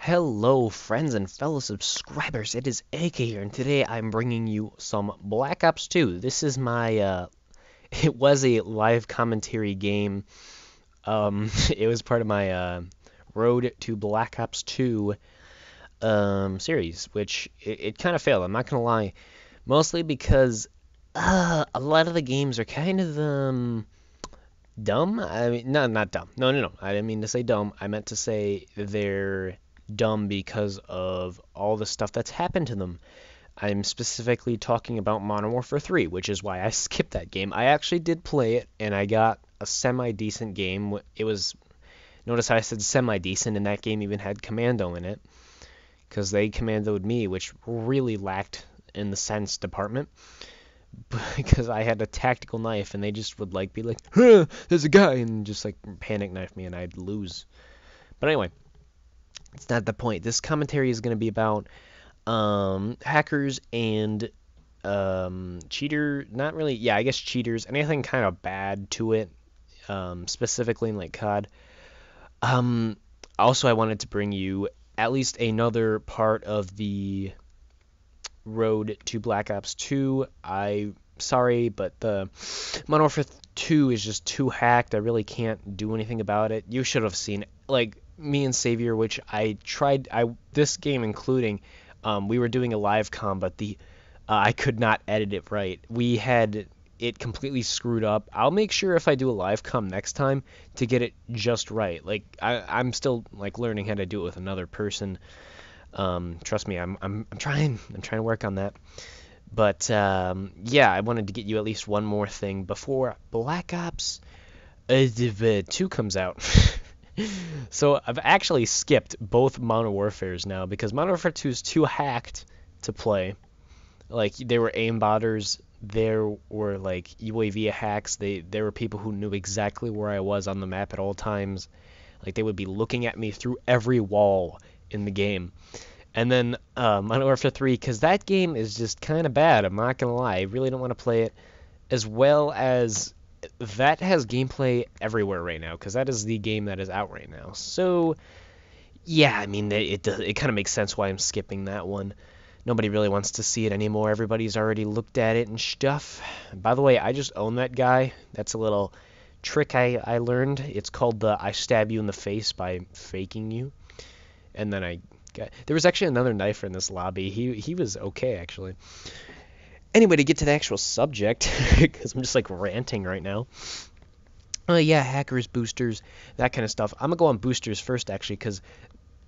Hello, friends and fellow subscribers. It is AK here, and today I'm bringing you some Black Ops 2. This is my, it was a live commentary game. It was part of my, Road to Black Ops 2, series, which it kind of failed. I'm not gonna lie, mostly because, a lot of the games are kind of, dumb. I mean, no, not dumb. No. I didn't mean to say dumb. I meant to say they're dumb because of all the stuff that's happened to them. I'm specifically talking about Modern Warfare 3, which is why I skipped that game. I actually did play it, and I got a semi-decent game. It was, notice how I said semi-decent, and that game even had Commando in it, because they commandoed me, which really lacked in the sense department. Because I had a tactical knife, and they just would be like, huh, there's a guy, and just panic knife me, and I'd lose. But anyway, it's not the point. This commentary is going to be about hackers and not really, yeah, I guess cheaters, anything kind of bad to it, specifically in COD. Also, I wanted to bring you at least another part of the Road to Black Ops 2. Sorry, but the Modern Warfare 2 is just too hacked. I really can't do anything about it. You should have seen me and Savior, which I tried. This game including, we were doing a live com, but I could not edit it right. We had it completely screwed up. I'll make sure if I do a live com next time to get it just right. I'm still learning how to do it with another person. Trust me, I'm trying to work on that. But yeah, I wanted to get you at least one more thing before Black Ops 2 comes out. So I've actually skipped both Modern Warfares now because Modern Warfare 2 is too hacked to play. There were aimbotters, there were UAV hacks. There were people who knew exactly where I was on the map at all times. They would be looking at me through every wall in the game. And then Modern Warfare 3, because that game is just kind of bad, I'm not going to lie. I really don't want to play it, as well as that has gameplay everywhere right now, because that is the game that is out right now. So, yeah, I mean, it kind of makes sense why I'm skipping that one. Nobody really wants to see it anymore. Everybody's already looked at it and stuff. By the way, I just own that guy. That's a little trick I learned. It's called the I stab you in the face by faking you. And then there was actually another knifer in this lobby. He was okay, actually. Anyway, to get to the actual subject, because I'm just ranting right now. Yeah, hackers, boosters, that kind of stuff. I'm gonna go on boosters first, actually, because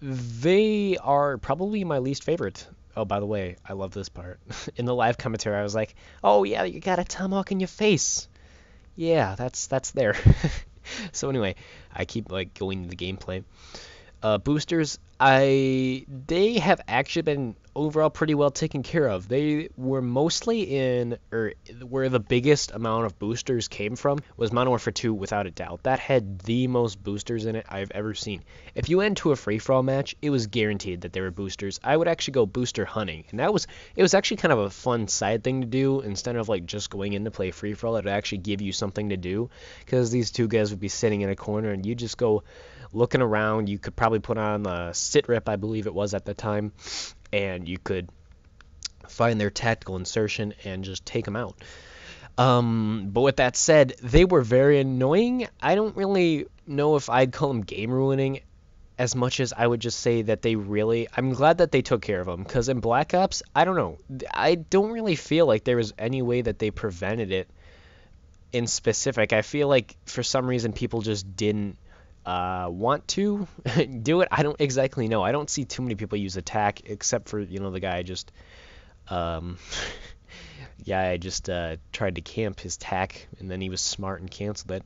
they are probably my least favorite. Oh, by the way, I love this part. In the live commentary, I was like, "Oh yeah, you got a tomahawk in your face." Yeah, that's there. So anyway, I keep going to the gameplay. Boosters, they have actually been overall pretty well taken care of. They were mostly where the biggest amount of boosters came from was Modern Warfare 2, without a doubt. That had the most boosters in it I've ever seen. If you went to a free-for-all match, it was guaranteed that there were boosters. I would actually go booster hunting, and it was actually kind of a fun side thing to do. Instead of just going in to play free-for-all, it would actually give you something to do, because these two guys would be sitting in a corner, and you just go looking around. You could probably put on a sit rep, I believe it was at the time, and you could find their tactical insertion and just take them out. But with that said, they were very annoying. I don't really know if I'd call them game ruining as much as I would just say that I'm glad that they took care of them, because in Black Ops, I don't know. I don't really feel like there was any way that they prevented it in specific. I feel like for some reason people just didn't want to do it. I don't exactly know. I don't see too many people use attack, except for the guy I just tried to camp his tack, and then he was smart and canceled it.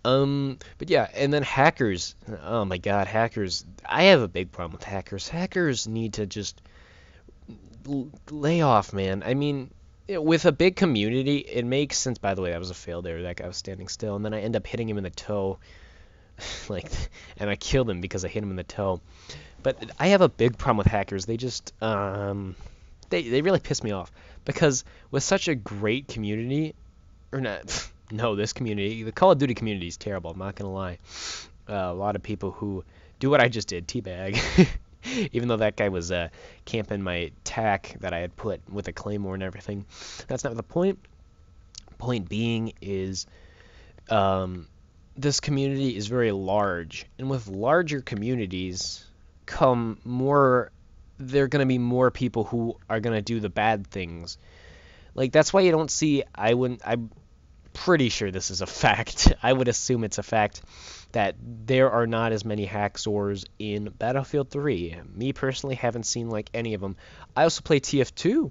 But yeah, and then hackers. Oh my God, hackers. I have a big problem with hackers. Hackers need to just lay off, man. I mean, with a big community, it makes sense. By the way, that was a fail there. That guy was standing still, and then I end up hitting him in the toe. And I killed him because I hit him in the toe. But I have a big problem with hackers. They just they really piss me off, because with such a great community, or not, no, this community, the Call of Duty community is terrible. I'm not gonna lie. A lot of people who do what I just did, teabag. Even though that guy was camping my tack that I had put with a claymore and everything. That's not the point. Point being is this community is very large, and with larger communities come more. There are going to be more people who are going to do the bad things. Like that's why you don't see. I'm pretty sure this is a fact. I would assume it's a fact that there are not as many hacksaws in Battlefield 3. Me personally haven't seen like any of them. I also play TF2,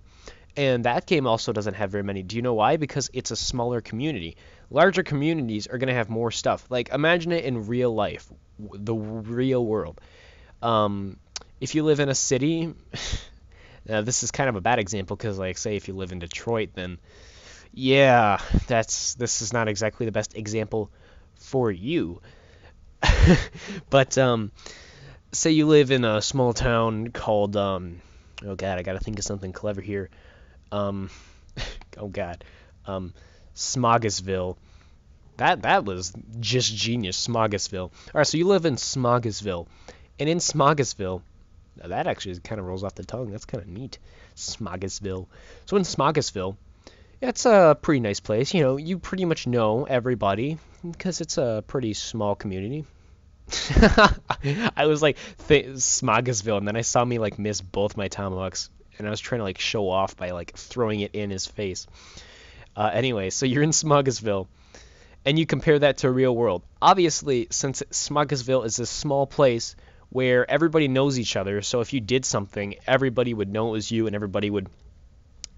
and that game also doesn't have very many. Do you know why? Because it's a smaller community. Larger communities are going to have more stuff. Like imagine it in real life, the real world. If you live in a city, now this is kind of a bad example because like say if you live in Detroit, then yeah, this is not exactly the best example for you. But say you live in a small town called oh god, I gotta think of something clever here. Um, oh god, um, Smogisville. That was just genius, Smogisville. All right, so you live in Smogisville, and in Smogisville, now that actually kind of rolls off the tongue. That's kind of neat, Smogisville. So in Smogisville, it's a pretty nice place. You know, you pretty much know everybody because it's a pretty small community. I was like Smogisville, and then I saw me like miss both my tomahawks, and I was trying to like show off by like throwing it in his face. Anyway, so you're in Smogisville, and you compare that to real world. Obviously, since Smogisville is a small place where everybody knows each other, so if you did something, everybody would know it was you, and everybody would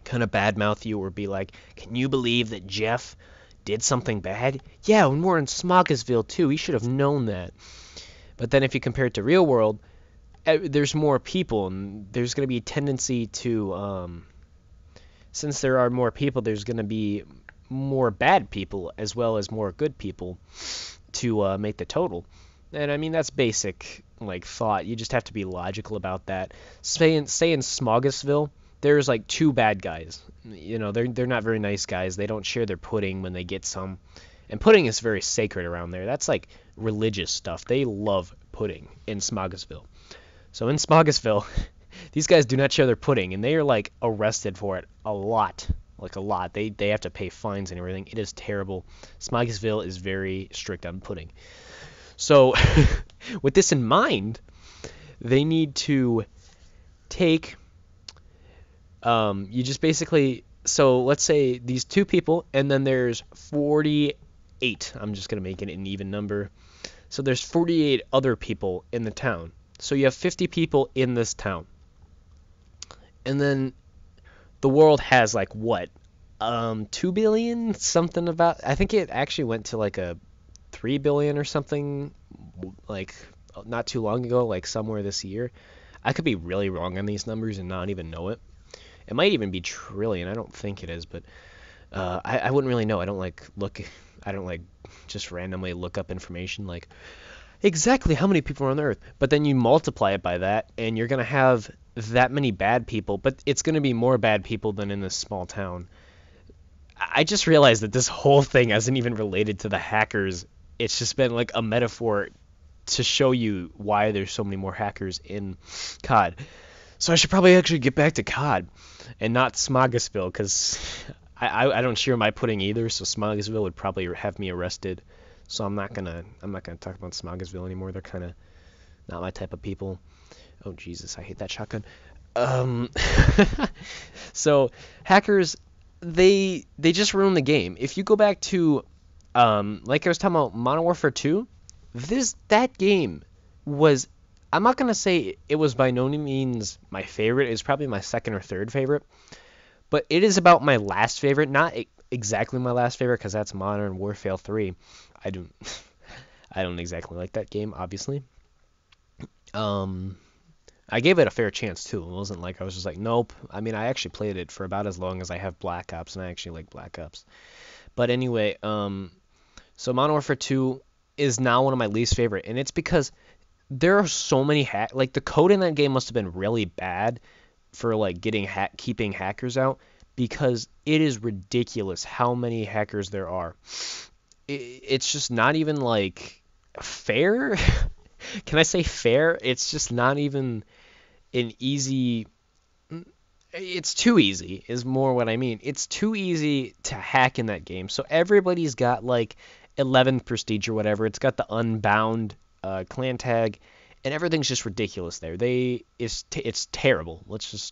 kind of badmouth you or be like, "Can you believe that Jeff did something bad? Yeah, when we're in Smogisville too, he should have known that." But then if you compare it to real world, there's more people, and there's going to be a tendency to, since there are more people, there's going to be more bad people as well as more good people to make the total. And I mean, that's basic like thought. You just have to be logical about that. Say in Smogisville, there's like two bad guys. You know, they're not very nice guys. They don't share their pudding when they get some. And pudding is very sacred around there. That's like religious stuff. They love pudding in Smogisville. So in Smogisville, these guys do not share their pudding, and they are like arrested for it a lot. Like a lot. They have to pay fines and everything. It is terrible. Smogisville is very strict on pudding. So with this in mind, they need to take you just basically, so let's say these two people, and then there's 48. I'm just going to make it an even number. So there's 48 other people in the town. So you have 50 people in this town. And then the world has like what? 2 billion? Something about, I think it actually went to like a 3 billion or something like not too long ago, like somewhere this year. I could be really wrong on these numbers and not even know it. It might even be trillion. I don't think it is, but I wouldn't really know. I don't like just randomly look up information like exactly how many people are on the earth. But then you multiply it by that, and you're gonna have that many bad people. But it's gonna be more bad people than in this small town. I just realized that this whole thing isn't even related to the hackers. It's just been like a metaphor to show you why there's so many more hackers in COD. So I should probably actually get back to COD and not Smogisville, because I don't share my pudding either, so Smogisville would probably have me arrested. So I'm not gonna talk about Smogisville anymore. They're kind of not my type of people. Oh Jesus, I hate that shotgun. So hackers, they just ruin the game. If you go back to like I was talking about Modern Warfare 2, that game was, I'm not going to say it was by no means my favorite. It was probably my second or third favorite. But it is about my last favorite. Not exactly my last favorite, because that's Modern Warfare 3. I don't exactly like that game, obviously. I gave it a fair chance, too. It wasn't like I was just like, nope. I mean, I actually played it for about as long as I have Black Ops, and I actually like Black Ops. But anyway, so Modern Warfare 2 is now one of my least favorite. And it's because there are so many like the code in that game must have been really bad for like keeping hackers out, because it is ridiculous how many hackers there are. It's just not even like fair. Can I say fair? It's just not even an easy. It's too easy, is more what I mean. It's too easy to hack in that game. So everybody's got like 11th prestige or whatever. It's got the unbound clan tag, and everything's just ridiculous there. It's terrible. It's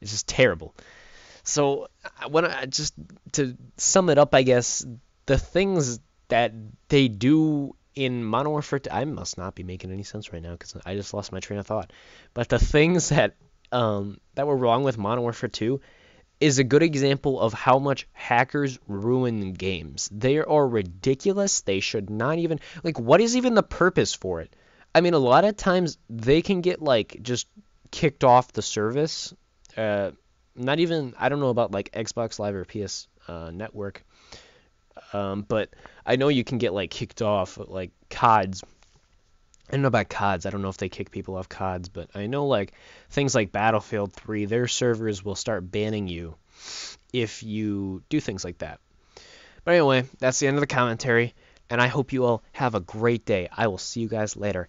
just terrible. So when I just to sum it up, I guess the things that they do in Modern Warfare 2, I must not be making any sense right now because I just lost my train of thought. But the things that were wrong with Modern Warfare 2 is a good example of how much hackers ruin games. They are ridiculous. They should not even like. What is even the purpose for it? I mean, a lot of times they can get like just kicked off the service. Not even I don't know about like Xbox Live or PS Network, but I know you can get like kicked off like CODs. I don't know about CODs. I don't know if they kick people off CODs, but I know like things like Battlefield 3, their servers will start banning you if you do things like that. But anyway, that's the end of the commentary, and I hope you all have a great day. I will see you guys later.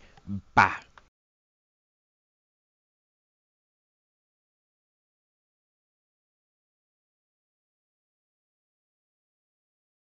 Bye.